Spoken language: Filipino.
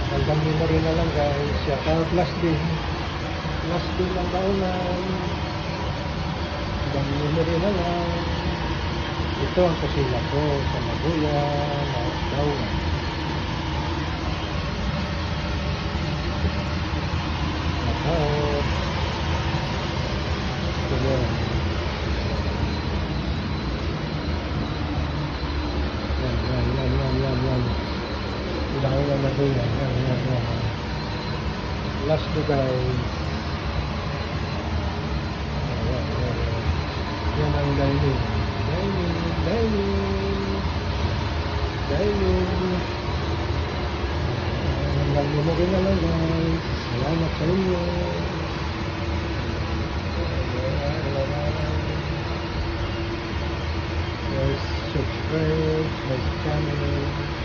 Hanggang memory na lang guys. Shout out last day. Last day ng taonan. Hanggang memory na lang. Ito ang kusina ko sa Maguyan at Dawan. Shout out. Ito yun. Yan. Dahil na Maguyan. Yan. Last day guys. Yan ang dining. Dining. Hanggang memory na lang guys. Salamat sa inyo. Guys, subscribe my channel.